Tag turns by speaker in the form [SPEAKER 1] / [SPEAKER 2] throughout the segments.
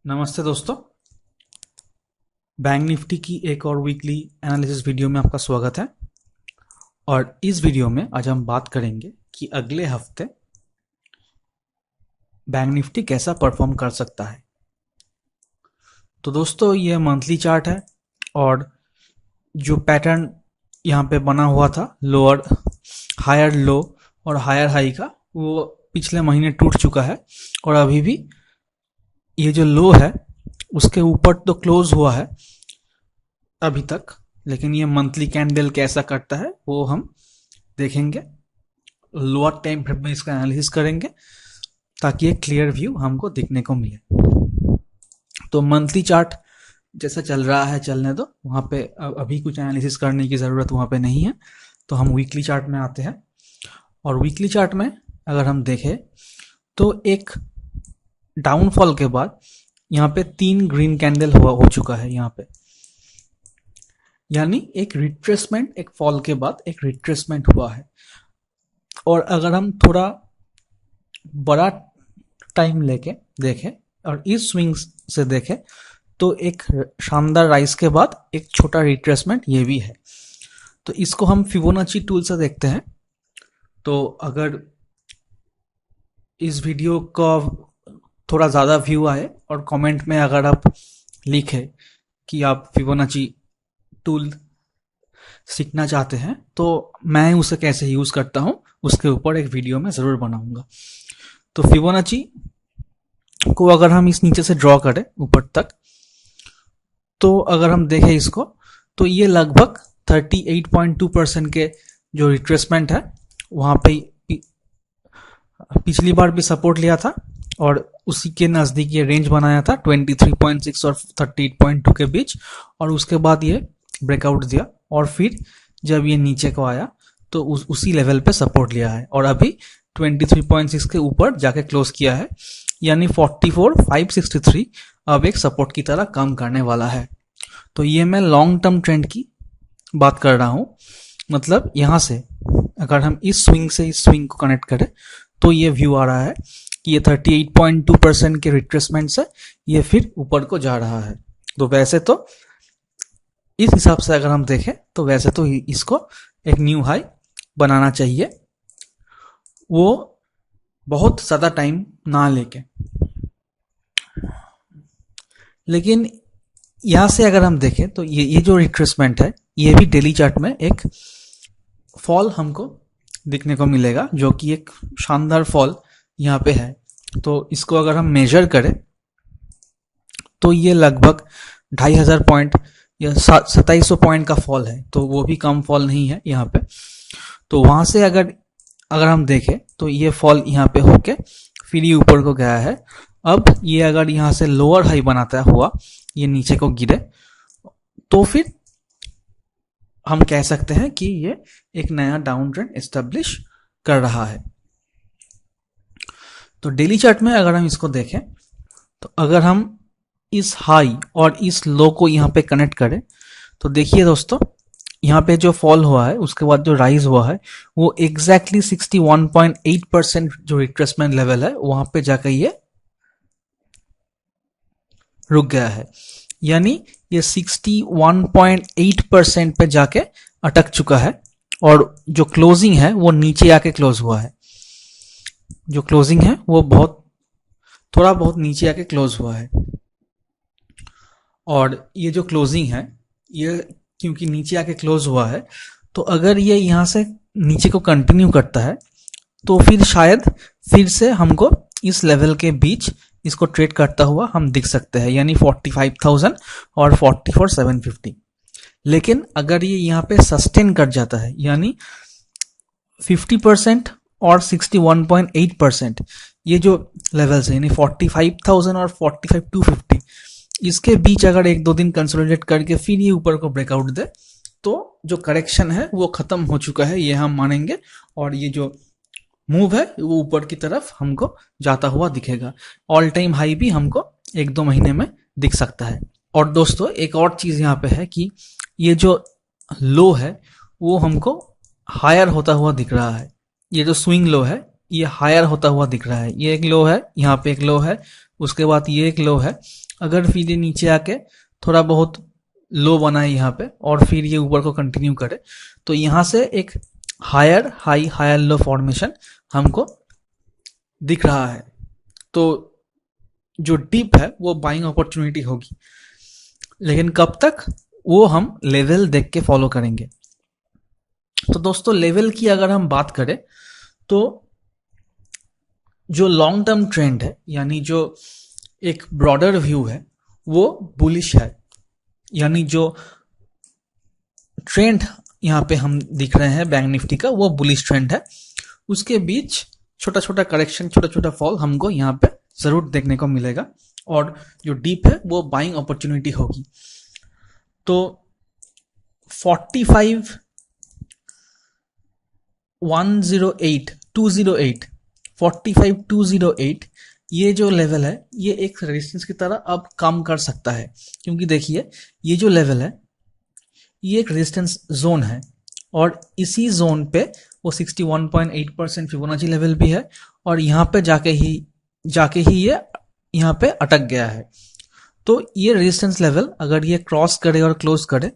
[SPEAKER 1] नमस्ते दोस्तों। Bank Nifty की एक और वीकली एनालिसिस वीडियो में आपका स्वागत है। और इस वीडियो में आज हम बात करेंगे कि अगले हफ्ते बैंक निफ्टी कैसा परफॉर्म कर सकता है। तो दोस्तों, ये मंथली चार्ट है और जो पैटर्न यहाँ पे बना हुआ था लोअर हायर लो और हायर हाई का, वो पिछले महीने टूट चुका है और अभी भी ये जो लो है उसके ऊपर तो क्लोज हुआ है अभी तक, लेकिन ये मंथली कैंडल कैसा करता है वो हम देखेंगे। लोअर टाइम फ्रेम में इसका एनालिसिस करेंगे ताकि एक क्लियर व्यू हमको दिखने को मिले। तो मंथली चार्ट जैसा चल रहा है चलने दो, वहाँ पे अभी कुछ एनालिसिस करने की ज़रूरत वहाँ पे नहीं है। तो हम वीकली चार्ट में आते हैं और वीकली चार्ट में अगर हम देखें तो एक डाउनफॉल के बाद यहाँ पे 3 ग्रीन कैंडल हो चुका है यहाँ पे, यानी एक रिट्रेसमेंट, एक फॉल के बाद एक रिट्रेसमेंट हुआ है। और अगर हम थोड़ा बड़ा टाइम लेके देखें और इस स्विंग से देखें तो एक शानदार राइज के बाद एक छोटा रिट्रेसमेंट ये भी है। तो इसको हम फिबोनाची टूल से देखते हैं। तो अगर इस वीडियो का थोड़ा ज़्यादा व्यू आए और कमेंट में अगर आप लिखें कि आप फिबोनाची टूल सीखना चाहते हैं तो मैं उसे कैसे यूज़ करता हूं उसके ऊपर एक वीडियो में ज़रूर बनाऊंगा। तो फिबोनाची को अगर हम इस नीचे से ड्रॉ करें ऊपर तक, तो अगर हम देखें इसको तो ये लगभग 38.2% के जो रिट्रेसमेंट है वहाँ पे पिछली बार भी सपोर्ट लिया था और उसी के नज़दीक ये रेंज बनाया था 23.6 और 38.2 के बीच, और उसके बाद ये ब्रेकआउट दिया और फिर जब ये नीचे को आया तो उसी लेवल पे सपोर्ट लिया है और अभी 23.6 के ऊपर जाके क्लोज किया है, यानी 44,563 अब एक सपोर्ट की तरह काम करने वाला है। तो ये मैं लॉन्ग टर्म ट्रेंड की बात कर रहा हूँ। मतलब यहाँ से अगर हम इस स्विंग से इस स्विंग को कनेक्ट करें तो ये व्यू आ रहा है कि ये 38.2% के रिट्रेसमेंट से ये फिर ऊपर को जा रहा है। तो वैसे तो इस हिसाब से अगर हम देखें तो वैसे तो इसको एक न्यू हाई बनाना चाहिए, वो बहुत ज़्यादा टाइम ना लेके। लेकिन यहाँ से अगर हम देखें तो ये जो रिट्रेसमेंट है ये भी डेली चार्ट में एक फॉल हमको दिखने को मिलेगा, जो कि एक शानदार फॉल यहाँ पे है। तो इसको अगर हम मेजर करें तो ये लगभग 2500 पॉइंट या 2700 पॉइंट का फॉल है, तो वो भी कम फॉल नहीं है यहाँ पे। तो वहाँ से अगर हम देखें तो ये फॉल यहाँ पे होके फिर ये ऊपर को गया है। अब ये अगर यहाँ से लोअर हाई बनाता हुआ ये नीचे को गिरे तो फिर हम कह सकते हैं कि ये एक नया डाउन ट्रेंड एस्टेब्लिश कर रहा है। तो डेली चार्ट में अगर हम इसको देखें तो अगर हम इस हाई और इस लो को यहाँ पे कनेक्ट करें तो देखिए दोस्तों, यहाँ पे जो फॉल हुआ है उसके बाद जो राइज हुआ है वो एग्जैक्टली 61.8% जो रिट्रेसमेंट लेवल है वहां पे जाकर ये रुक गया है, यानी ये 61.8% पे जाके अटक चुका है और जो क्लोजिंग है वो नीचे आके क्लोज हुआ है। जो क्लोजिंग है वो थोड़ा बहुत नीचे आके क्लोज हुआ है। और ये जो क्लोजिंग है ये क्योंकि नीचे आके क्लोज हुआ है, तो अगर ये यहाँ से नीचे को कंटिन्यू करता है तो फिर शायद फिर से हमको इस लेवल के बीच इसको ट्रेड करता हुआ हम दिख सकते हैं, यानी 45,000 और 44,750। लेकिन अगर ये यहाँ पे सस्टेन कर जाता है, यानी 50% और 61.8%, ये जो लेवल्स है यानी 45,000 और 45,250, इसके बीच अगर 1-2 दिन कंसोलिडेट करके फिर ये ऊपर को ब्रेकआउट दे तो जो करेक्शन है वो खत्म हो चुका है, ये हम मानेंगे। और ये जो मूव है वो ऊपर की तरफ हमको जाता हुआ दिखेगा। ऑल टाइम हाई भी हमको 1-2 महीने में दिख सकता है। और दोस्तों, एक और चीज यहाँ पे है कि ये जो लो है वो हमको हायर होता हुआ दिख रहा है। ये जो स्विंग लो है ये हायर होता हुआ दिख रहा है। ये एक लो है, यहाँ पे एक लो है, उसके बाद ये एक लो है। अगर फिर ये नीचे आके थोड़ा बहुत लो बनाए यहाँ पे और फिर ये ऊपर को कंटिन्यू करे तो यहाँ से एक higher high higher low formation हमको दिख रहा है। तो जो डीप है वो बाइंग अपॉर्चुनिटी होगी, लेकिन कब तक वो हम लेवल देख के फॉलो करेंगे। तो दोस्तों लेवल की अगर हम बात करें तो जो लॉन्ग टर्म ट्रेंड है, यानी जो एक ब्रॉडर व्यू है, वो बुलिश है। यानी जो ट्रेंड यहाँ पे हम दिख रहे हैं बैंक निफ्टी का, वो बुलिश ट्रेंड है। उसके बीच छोटा छोटा करेक्शन, छोटा छोटा फॉल हमको यहाँ पे जरूर देखने को मिलेगा और जो डीप है वो बाइंग अपॉर्चुनिटी होगी। तो 45 108 208 45 208 ये जो लेवल है ये एक रेजिस्टेंस की तरह अब काम कर सकता है, क्योंकि देखिए ये जो लेवल है ये एक रेजिस्टेंस जोन है और इसी जोन पे वो 61.8% फिबोनाची लेवल भी है और यहाँ पे जाके ही ये यहाँ पे अटक गया है। तो ये रेजिस्टेंस लेवल अगर ये क्रॉस करे और क्लोज करे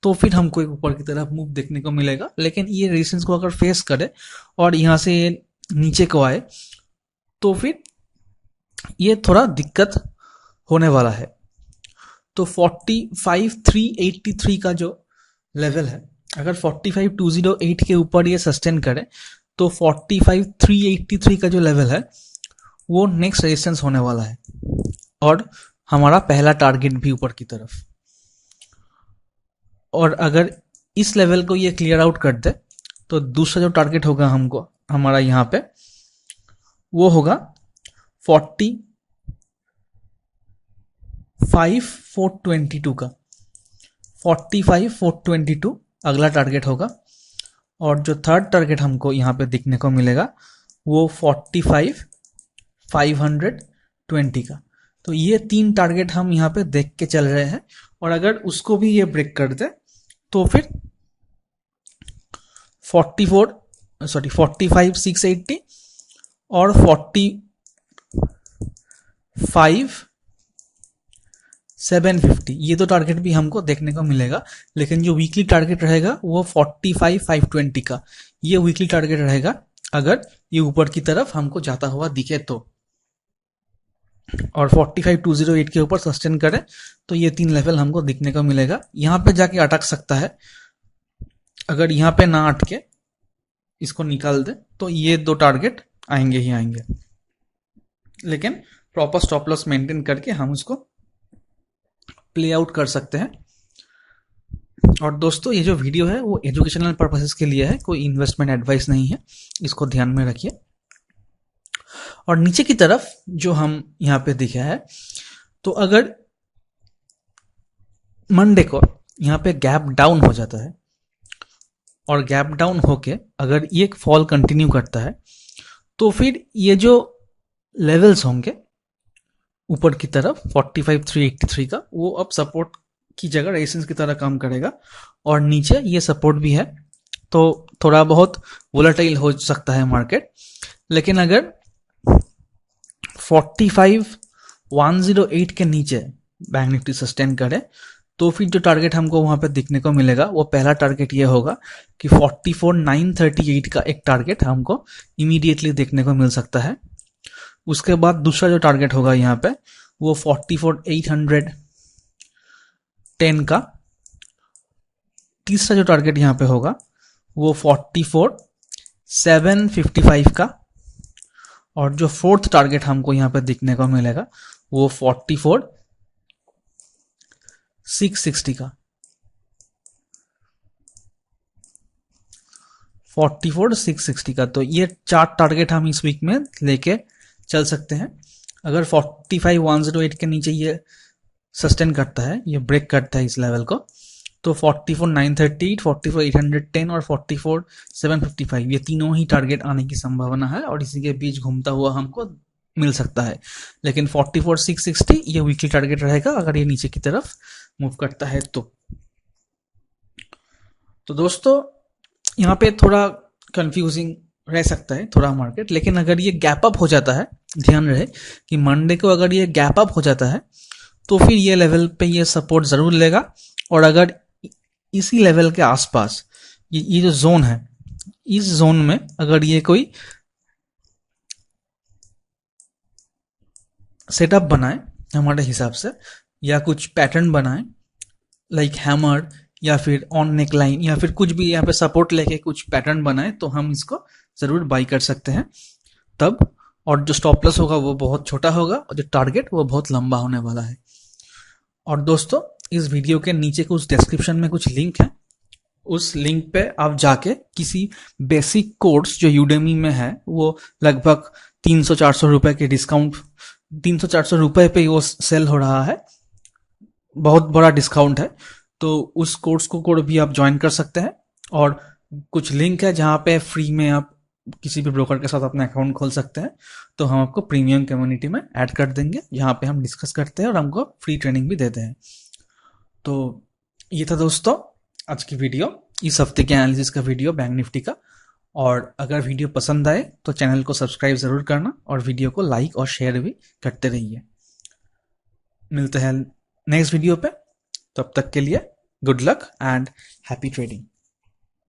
[SPEAKER 1] तो फिर हमको एक ऊपर की तरफ मूव देखने को मिलेगा। लेकिन ये रेजिस्टेंस को अगर फेस करे और यहाँ से ये नीचे को आए तो फिर ये थोड़ा दिक्कत होने वाला है। तो 45,383 का जो लेवल है, अगर 45,208 के ऊपर ये सस्टेन करे तो 45,383 का जो लेवल है वो नेक्स्ट रेजिस्टेंस होने वाला है और हमारा पहला टारगेट भी ऊपर की तरफ। और अगर इस लेवल को ये क्लियर आउट कर दे तो दूसरा जो टारगेट होगा हमको हमारा यहाँ पे वो होगा 45,422 का। 45,422 अगला टारगेट होगा और जो थर्ड टारगेट हमको यहाँ पे दिखने को मिलेगा वो 45,520 का। तो ये तीन टारगेट हम यहाँ पे देख के चल रहे हैं और अगर उसको भी ये ब्रेक कर दे तो फिर 45,680 और 45,750 ये दो टारगेट भी हमको देखने को मिलेगा। लेकिन जो वीकली टारगेट रहेगा वो 45,520 का ये वीकली टारगेट रहेगा अगर ये ऊपर की तरफ हमको जाता हुआ दिखे तो। और 45,208 के ऊपर सस्टेन करे तो ये तीन लेवल हमको दिखने को मिलेगा। यहाँ पे जाके अटक सकता है, अगर यहाँ पे ना अटके इसको निकाल दे तो ये दो टारगेट आएंगे ही आएंगे, लेकिन प्रॉपर स्टॉप लॉस मेंटेन करके हम उसको प्ले आउट कर सकते हैं। और दोस्तों ये जो वीडियो है वो एजुकेशनल पर्पसेस के लिए है, कोई इन्वेस्टमेंट एडवाइस नहीं है, इसको ध्यान में रखिए। और नीचे की तरफ जो हम यहाँ पे दिखा है, तो अगर मंडे को यहाँ पे गैप डाउन हो जाता है और गैप डाउन होके अगर ये फॉल कंटिन्यू करता है तो फिर ये जो लेवल्स होंगे ऊपर की तरफ 45,383 का वो अब सपोर्ट की जगह रेजिस्टेंस की तरह काम करेगा और नीचे ये सपोर्ट भी है। तो थोड़ा बहुत वोलेटाइल हो सकता है मार्केट, लेकिन अगर 45,108 के नीचे बैंक निफ्टी सस्टेन करे तो फिर जो टारगेट हमको वहां पे दिखने को मिलेगा वो पहला टारगेट ये होगा कि 44,938 का एक टारगेट हमको इमीडिएटली देखने को मिल सकता है। उसके बाद दूसरा जो टारगेट होगा यहाँ पे वो 44,810 का। तीसरा जो टारगेट यहाँ पे होगा वो 44,755 का और जो फोर्थ टारगेट हमको यहाँ पे दिखने को मिलेगा वो 44,660 का। 44,660 का। तो ये चार टारगेट हम इस वीक में लेके चल सकते हैं। अगर 45,108 के नीचे ये सस्टेन करता है, ये ब्रेक करता है इस लेवल को, तो 44,938, 44,810 और 44,755 ये तीनों ही टारगेट आने की संभावना है और इसी के बीच घूमता हुआ हमको मिल सकता है। लेकिन 44,660 ये वीकली टारगेट रहेगा अगर ये नीचे की तरफ मूव करता है तो दोस्तों यहाँ पे थोड़ा कंफ्यूजिंग रह सकता है थोड़ा मार्केट, लेकिन अगर ये गैप अप हो जाता है, ध्यान रहे कि मंडे को अगर ये गैप अप हो जाता है तो फिर ये लेवल पे ये सपोर्ट जरूर लेगा। और अगर इसी लेवल के आसपास ये जो जोन है, इस जोन में अगर ये कोई सेटअप बनाए हमारे हिसाब से, या कुछ पैटर्न बनाए लाइक हैमर या फिर ऑन नेक लाइन या फिर कुछ भी यहाँ पे सपोर्ट लेके कुछ पैटर्न बनाए, तो हम इसको जरूर बाई कर सकते हैं तब। और जो स्टॉप लॉस होगा वो बहुत छोटा होगा और जो टारगेट वो बहुत लंबा होने वाला है। और दोस्तों, इस वीडियो के नीचे कुछ डिस्क्रिप्शन में कुछ लिंक है, उस लिंक पे आप जाके किसी बेसिक कोर्स जो यूडेमी में है, वो लगभग 300-400 रुपए के डिस्काउंट, 300-400 रुपए पे वो सेल हो रहा है, बहुत बड़ा डिस्काउंट है। तो उस कोर्स को भी आप ज्वाइन कर सकते हैं। और कुछ लिंक है जहाँ पे फ्री में आप किसी भी ब्रोकर के साथ अपना अकाउंट खोल सकते हैं, तो हम आपको प्रीमियम कम्युनिटी में ऐड कर देंगे, यहाँ पे हम डिस्कस करते हैं और हमको फ्री ट्रेनिंग भी देते हैं। तो ये था दोस्तों आज की वीडियो, इस हफ्ते के एनालिसिस का वीडियो बैंक निफ्टी का। और अगर वीडियो पसंद आए तो चैनल को सब्सक्राइब जरूर करना और वीडियो को लाइक और शेयर भी करते रहिए। मिलते हैं नेक्स्ट वीडियो पे, तब तक के लिए good luck and happy trading.